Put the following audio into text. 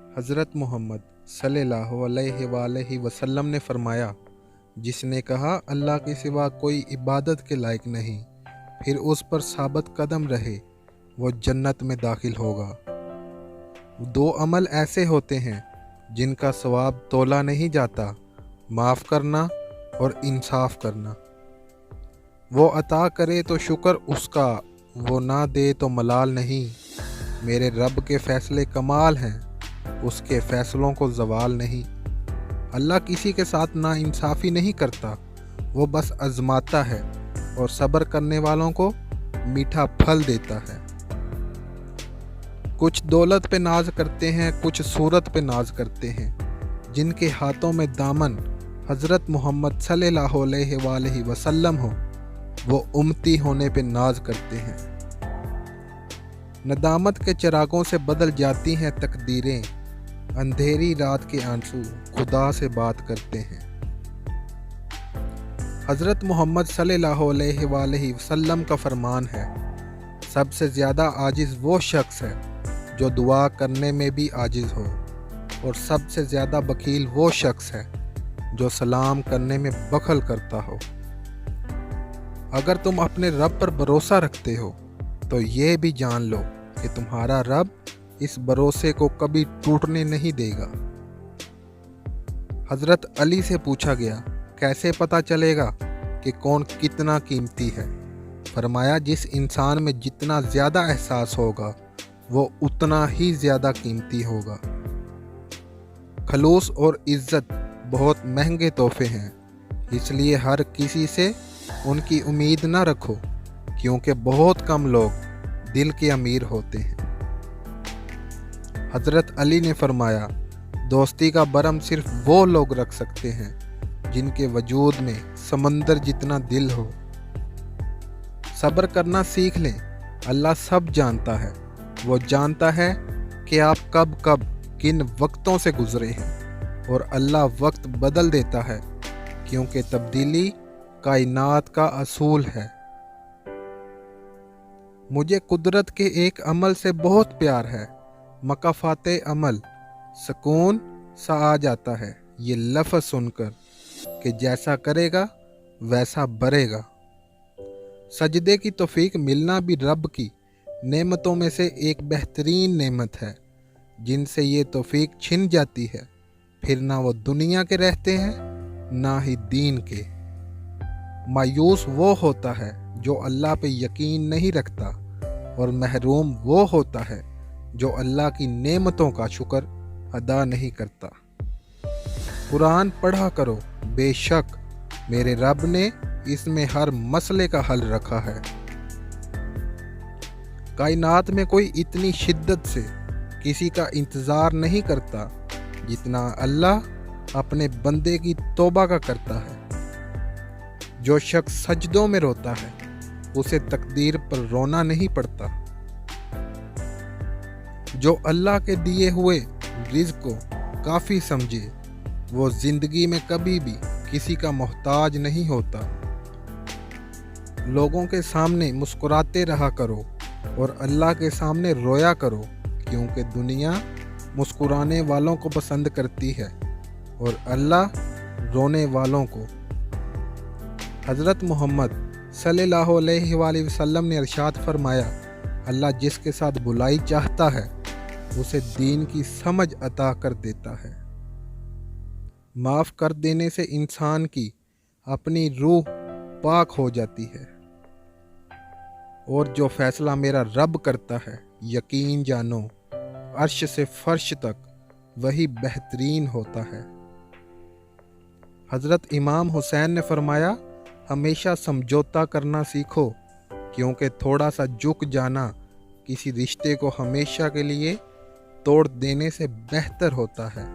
हज़रत मोहम्मद सल्लल्लाहु अलैहि वसल्लम ने फरमाया, जिसने कहा अल्लाह के सिवा कोई इबादत के लायक नहीं, फिर उस पर साबित कदम रहे, वो जन्नत में दाखिल होगा। दो अमल ऐसे होते हैं जिनका सवाब तोला नहीं जाता, माफ़ करना और इंसाफ करना। वो अता करे तो शुक्र उसका, वो ना दे तो मलाल नहीं। मेरे रब के फ़ैसले कमाल हैं, उसके फ़ैसलों को ज़वाल नहीं। अल्लाह किसी के साथ ना इंसाफ़ी नहीं करता, वो बस आज़माता है और सब्र करने वालों को मीठा फल देता है। कुछ दौलत पे नाज करते हैं, कुछ सूरत पे नाज करते हैं। जिनके हाथों में दामन हज़रत मोहम्मद सल्लल्लाहु अलैहि वसल्लम हो, वो उम्मती होने पे नाज करते हैं। नदामत के चिरागों से बदल जाती हैं तकदीरें, अंधेरी रात के आंसू खुदा से बात करते हैं। हज़रत मोहम्मद सल्लल्लाहु अलैहि वसल्लम का फरमान है, सबसे ज़्यादा आजिज़ वो शख्स है जो दुआ करने में भी आजिज़ हो, और सबसे ज़्यादा बखील वो शख्स है जो सलाम करने में बखल करता हो। अगर तुम अपने रब पर भरोसा रखते हो तो ये भी जान लो कि तुम्हारा रब इस भरोसे को कभी टूटने नहीं देगा। हज़रत अली से पूछा गया, कैसे पता चलेगा कि कौन कितना कीमती है? फरमाया, जिस इंसान में जितना ज़्यादा एहसास होगा वो उतना ही ज़्यादा कीमती होगा। खलूस और इज़्ज़त बहुत महंगे तोहफे हैं, इसलिए हर किसी से उनकी उम्मीद न रखो, क्योंकि बहुत कम लोग दिल के अमीर होते हैं। हज़रत अली ने फरमाया, दोस्ती का बरम सिर्फ वो लोग रख सकते हैं जिनके वजूद में समंदर जितना दिल हो। सब्र करना सीख लें, अल्लाह सब जानता है। वो जानता है कि आप कब कब किन वक्तों से गुजरे हैं, और अल्लाह वक्त बदल देता है, क्योंकि तब्दीली कायनात का असूल है। मुझे कुदरत के एक अमल से बहुत प्यार है, मकाफाते अमल, सुकून सा आ जाता है ये लफ्ज़ सुनकर कि जैसा करेगा वैसा बरेगा। सजदे की तौफीक मिलना भी रब की नेमतों में से एक बेहतरीन नेमत है। जिनसे ये तौफीक छिन जाती है, फिर ना वो दुनिया के रहते हैं ना ही दीन के। मायूस वो होता है जो अल्लाह पे यकीन नहीं रखता, और महरूम वो होता है जो अल्लाह की नेमतों का शुक्र अदा नहीं करता। कुरान पढ़ा करो, बेशक मेरे रब ने इसमें हर मसले का हल रखा है। कायनात में कोई इतनी शिद्दत से किसी का इंतज़ार नहीं करता जितना अल्लाह अपने बंदे की तौबा का करता है। जो शख्स सजदों में रोता है उसे तकदीर पर रोना नहीं पड़ता। जो अल्लाह के दिए हुए रिज़्क़ को काफ़ी समझे, वो ज़िंदगी में कभी भी किसी का मोहताज नहीं होता। लोगों के सामने मुस्कुराते रहा करो और अल्लाह के सामने रोया करो, क्योंकि दुनिया मुस्कुराने वालों को पसंद करती है और अल्लाह रोने वालों को। हज़रत मोहम्मद सल्लल्लाहु अलैहि वसल्लम ने इरशाद फरमाया, अल्लाह जिसके साथ बुलाई चाहता है उसे दीन की समझ अता कर देता है। माफ़ कर देने से इंसान की अपनी रूह पाक हो जाती है, और जो फ़ैसला मेरा रब करता है, यकीन जानो अर्श से फर्श तक वही बेहतरीन होता है। हज़रत इमाम हुसैन ने फरमाया, हमेशा समझौता करना सीखो, क्योंकि थोड़ा सा झुक जाना किसी रिश्ते को हमेशा के लिए तोड़ देने से बेहतर होता है।